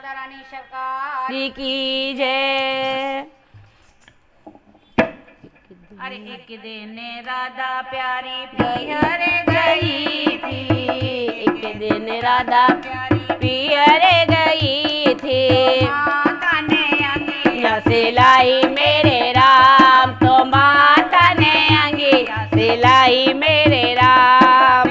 राधा रानी सरकार की जय। अरे एक दिन राधा प्यारी पियर गई थी, एक दिन राधा पियर गई थी। माता ने अंगिया सिलाई मेरे राम, तो माता ने अंगिया सिलाई मेरे राम।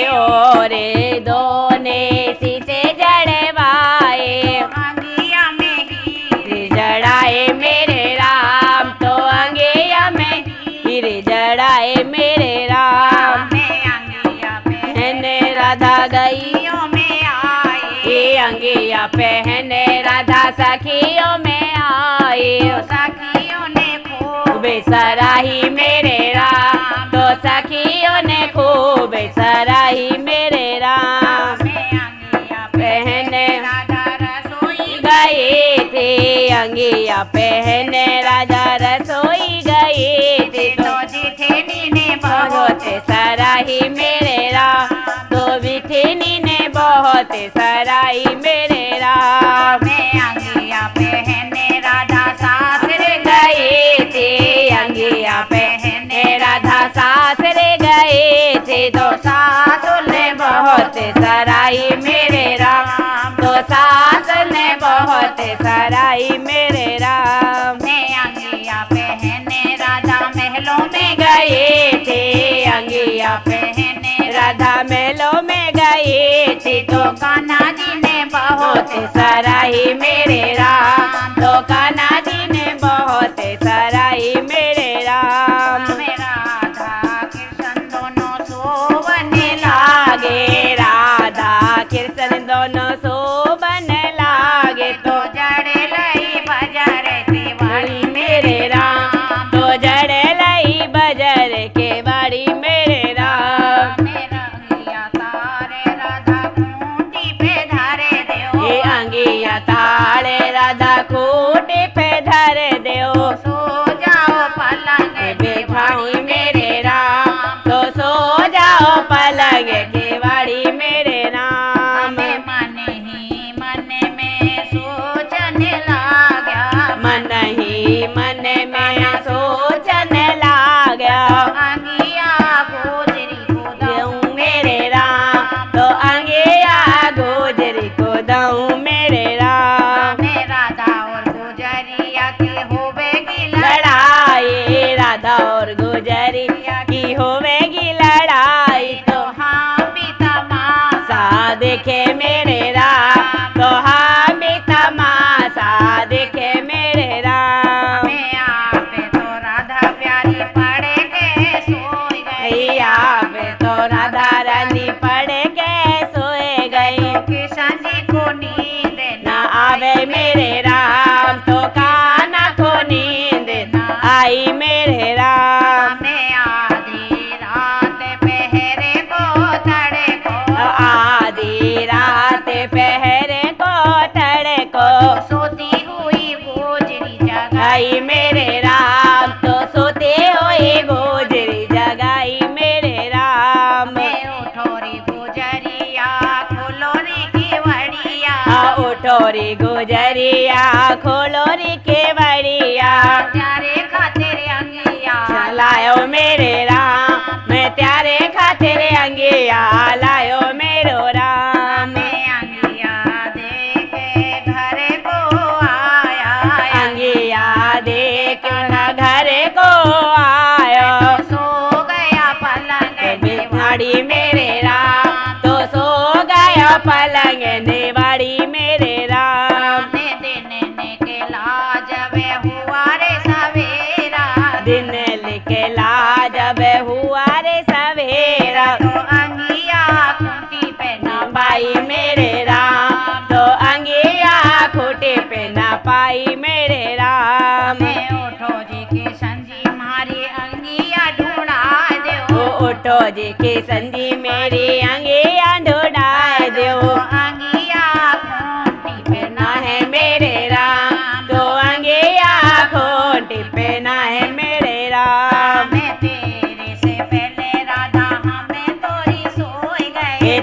ओरे दो ने शीशे जड़वाए, अंगिया में हीरे जड़ाए मेरे राम, तो अंगिया में हीरे जड़ाए मेरे राम। अंगिया पहने राधा गई में आए, ये अंगिया पहने राधा सखियों में आए। सखियों ने खूब सराही मेरे राम, तो सखियों ने खूब सराही मेरे राम। पहने राधा रसोई गए थे, अंगिया पहने राजा रसोई गए थे। तो जिठेनी ने बहुत सराही मेरे राम, तो बिठेनी ने बहुत सराही मेरे राम। अंगिया पहने राधा सासरे गए थे, अंगिया पहने राधा सासरे गए थे। तो सासु ने बहुत सराही मेरे राम, तो सास ने बहुत सराही मेरे राम। अंगिया पहने राधा महलों में गए थे, अंगिया पहने राधा महलों में गए थे। तो कान्हा जी ने बहुत सराही मेरे राम, तो कान्हा जी ने बहुत सराही मेरे राम। राधा कृष्ण दोनों सोवने लागे, राधा कृष्ण दोनों शोभन लागे। तो जड़े लई बजर तिवारी मेरे राम, तो जड़े लई बजर के बाड़ी मेरे राम। अंगिया तारे राधा खूंटी पे धारे देओ, ये अंगिया ताले राधा खूंटी पे धर देओ। सो जाओ पलंग बिठाऊं मेरे राम, तो सो जाओ पलंग के बाड़ी मेरे राम। मन ही मन में सोचने लागा, मन ही मन में सोचने लागा। अंगिया गोजरी को दऊं मेरे राम, तो अंगिया गोजरी को दऊं मेरे राम। राधा और गुजरिया की होवेगी लड़ाई, राधा और गुजरिया की होवेगी लड़ाई। तो हाँ भी तमाशा सा देखे मेरे राम, तो हाँ भी तमाशा देखे मेरे राम। आप तो राधा प्यारी पड़े के सोई गई, आप तो राधा रानी पढ़ के सोए गई। कृष्ण जी को नींद ना आवे मेरे राम, तो कान्हा को नींद ना आई मेरे राम। आधी रात पहरे को तड़े को, आधी रात पहरे को तड़े को सोती हुई गोजरी जगाई मेरे राम, तो सोते हुए गोजरी जगाई मेरे राम। उठोरी गुजरिया खोलोरी की वड़िया, उठोरी गुजरिया खोलोरी के बड़िया। प्यारे खातिर अंगिया लायो मेरे राम, मैं त्यारे खातिर अंगिया लायो मेरो राम। अंगिया देखे घर को आया, अंगिया देख घर को आयो। सो गया पलंग निवाड़ी मेरे राम, तो सो गया पलंग निवाड़ी मेरे राम। दिन निकला जब हुआ रे सवेरा, दिन निकला जब हुआ रे सवेरा। तो अंगिया खूंटी पे ना पाई मेरे राम, तो अंगिया खूंटी पे ना पाई मेरे राम। उठो जी के संजी मारी अंगिया ढूंढा दो, उठो जी की संजी मेरी अंगिया ढूंढा दो। अंगिया खूंटी पे ना है मेरे राम, तो अंगिया खूंटी पे ना है मेरे राम। मैं तेरे से पहले राधा हमें तोरी सोई गए,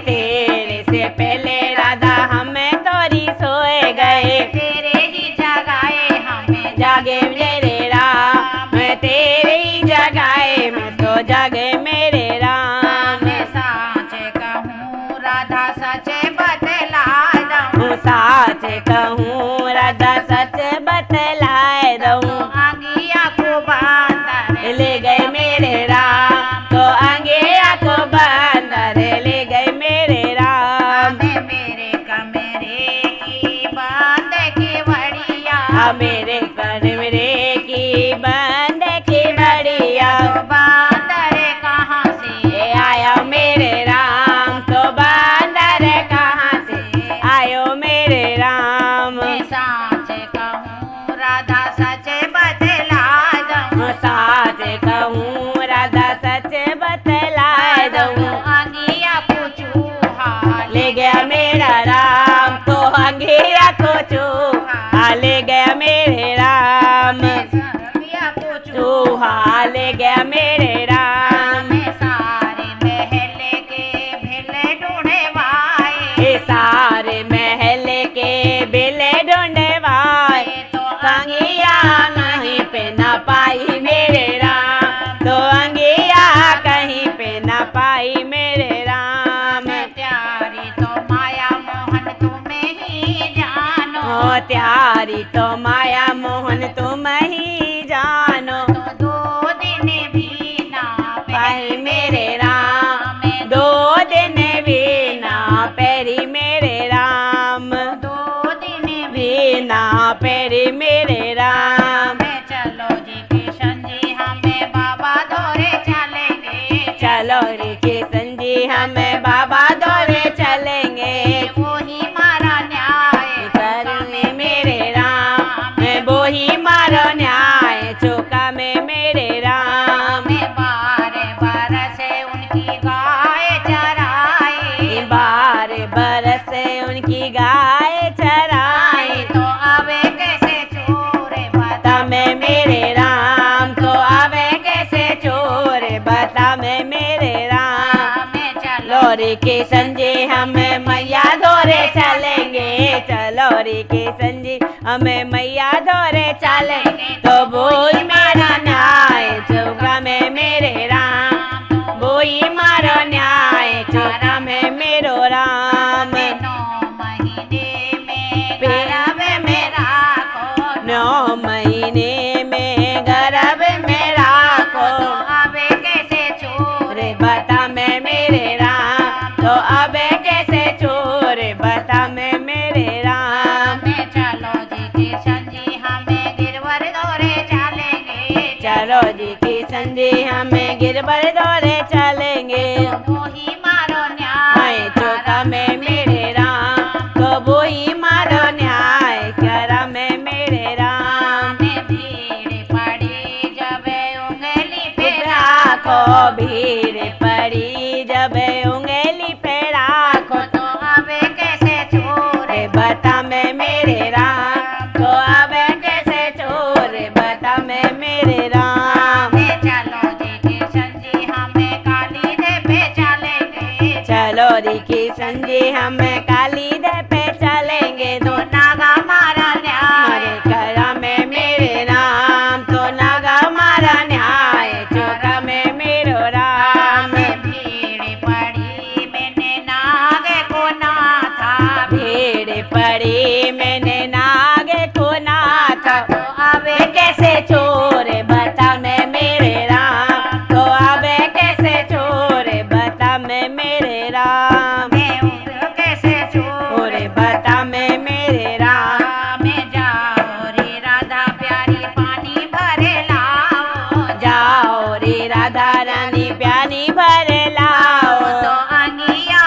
साच कहूँ राधा सच बतलाए दूँ। अंगिया को बांधर ले गए मेरे राम तो अंगिया को बंदर ले गए मेरे राम। मेरे कमरे की बांध की बढ़िया मेरे कमरे की बंद की बढ़िया बांदर कहाँ से आया मेरे राम तो बंदर कहाँ से आयो मेरे राम। साच कहूँ राधा सच बतला दूँ। साच कहूँ राधा सच बतलाए दूँ। अंगिया को चूहा ले गया मेरा राम तो अंगिया को चूहा ले गया मेरे राम। अंगिया को चूहा ले गया मेरे राम। सारे महल के भेले ढूंढे वाए ये सारे महल के बेले ढूंढवाए तो अंगिया नहीं पे न पाई मेरे राम तो अंगिया कहीं पे न पाई मेरे राम। त्यारी तो माया मोहन तुम्हें ही जानो ओ त्यारी तो माया मोहन तुम ही जानो। तो 2 दिन भी ना पाई मेरे राम 2 दिन भी ना पैरी मेरे राम 2 दिन भी ना पैरी मेरे राम। चलो जी किशन जी हमें बाबा दौरे चलेंगे। चलो रे किशन जी हमें बाबा दौरे चलेंगे। वो ही मारा न्याय करेंगे मेरे राम मैं वो ही मारो न्याय चौका में मेरे राम। में 12 बरस उनकी गाय चराए 12 बरस से उनकी गाय चराए तो आवे कैसे चोर बता मैं मेरे राम तो आवे कैसे चोर बता मैं मेरे राम। में चलो चलो रे किशन जी हमें मैया दौरे चलेंगे। चलो रे किशन जी हमें मैया दौरे चलेंगे तो बोई मेरा न्याय चौका में मेरे राम बोई मारो न्याय चौका में मेरो राम। 9 महीने में गर्भ में राखो 9 महीने में गर्भ में राखो तो आवे कैसे चोर रे बता मैं मेरे राम तो अब कैसे चोर बता मैं मेरे राम। में चलो जी किशन जी हमें गिरवर दौरे चलेंगे। चलो जी किशन जी हमें गिरबर दौरे चलेंगे वो ही मारो न्याय चौका में मेरे राम तो वो ही मारो न्याय करा मैं मेरे राम। में भीड़ पड़ी जब उंगली पे राखो भीड़ पड़ी जब उंगली पे राखो तो आवे कैसे चोर रे बता मैं मेरे राम तो अब कैसे चोर बता मैं मेरे राम। में चलो जी किशन जी हमें काली दे पे चलेंगे। चलो रे किशन जी हमें काली दे पे चलेंगे तो नागा मारा न्याय अरे करा में मेरे राम तो नागा मारा न्याय चौका में मेरो राम। में भीड़ पड़ी मैंने नाग को ना था भीड़ पड़ी मैंने नाग को ना था तो आवे कैसे चोर बता मैं मेरे राम तो अब कैसे चोर बता मैं मेरे राम। में उम्र कैसे चोर चोर बता मैं मेरे राम। में जाओ रे राधा प्यारी पानी भरे लाओ जाओ रे राधा रानी प्यानी भर लाओ तो अंगिया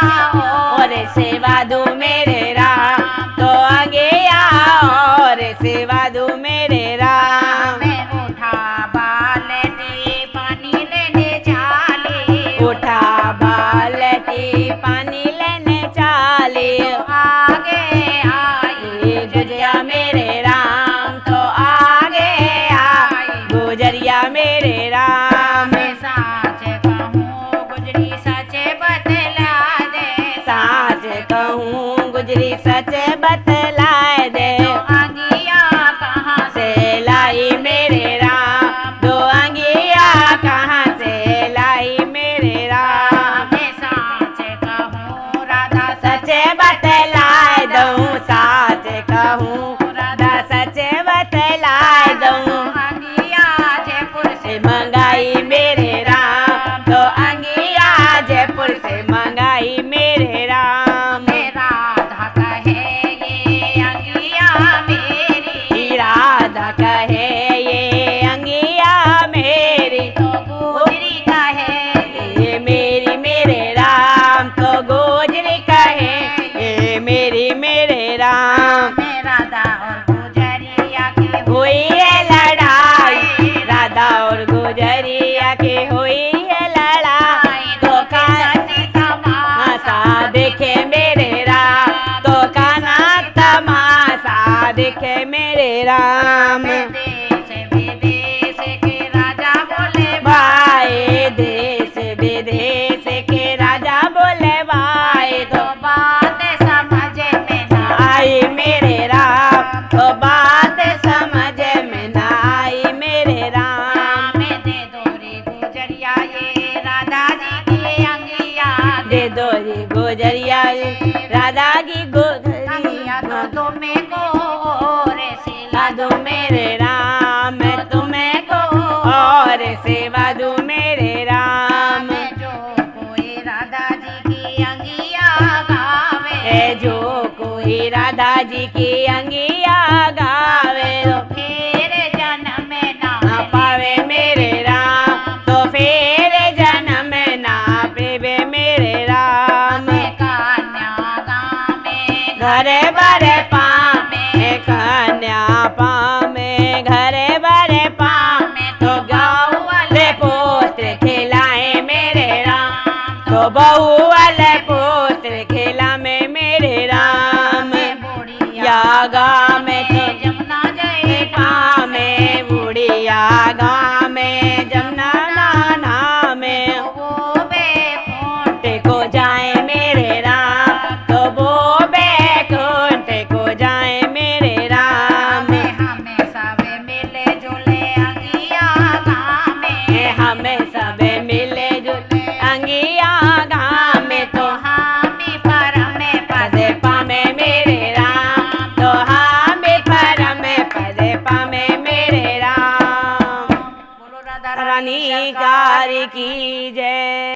और सेवा दो मेरे राम तो आगे आओ और सेवा दो मेरे राम। में उठा बाल्टी पानी लेने चाली उठा बाल्टी पानी राम। देश विदेश के राजा बोले भाई देश विदेश के राजा बोले भाई तो बात समझ में ना आई मेरे राम, तो बात समझ में ना आई मेरे राम। दे दो रे गुजरिया ये राधा जी की अंगिया दे दो रे गुजरिया राधा की अंगिया तो तुम्हें को रे सिला दो मेरे राम, तुम्हें को और सेवा दो मेरे राम। जो कोई राधा जी की अंगिया गावे जो कोई राधा जी की अंगिया गावे तो फिर जन्म में ना पावे मेरे राम, तो फिर जन्म ना पेवे मेरे राम। कन्या गावे घरे बरे पामे कन्या पामे घरे बरे पामे तो गाँव वाले पुत्र खिलाए मेरे राम, तो बहू वाले पुत्र खिला में मेरे राम। या गाँव में तो जमुना जय गाँव में बुढ़िया गाँव में जमुना नाना में वो बेखून को जाए मेरे राम, तो वो बैकुंठ को जाए मेरे राम। हमें सब मिले जुले अंगिया गावे हमें सब मिले जुले अंगिया गाँव में तो हामी परम पदे पामे मेरे राम, तो हामी परम पदे पामे मेरे राम। बोलो राधा रानी कार की जय।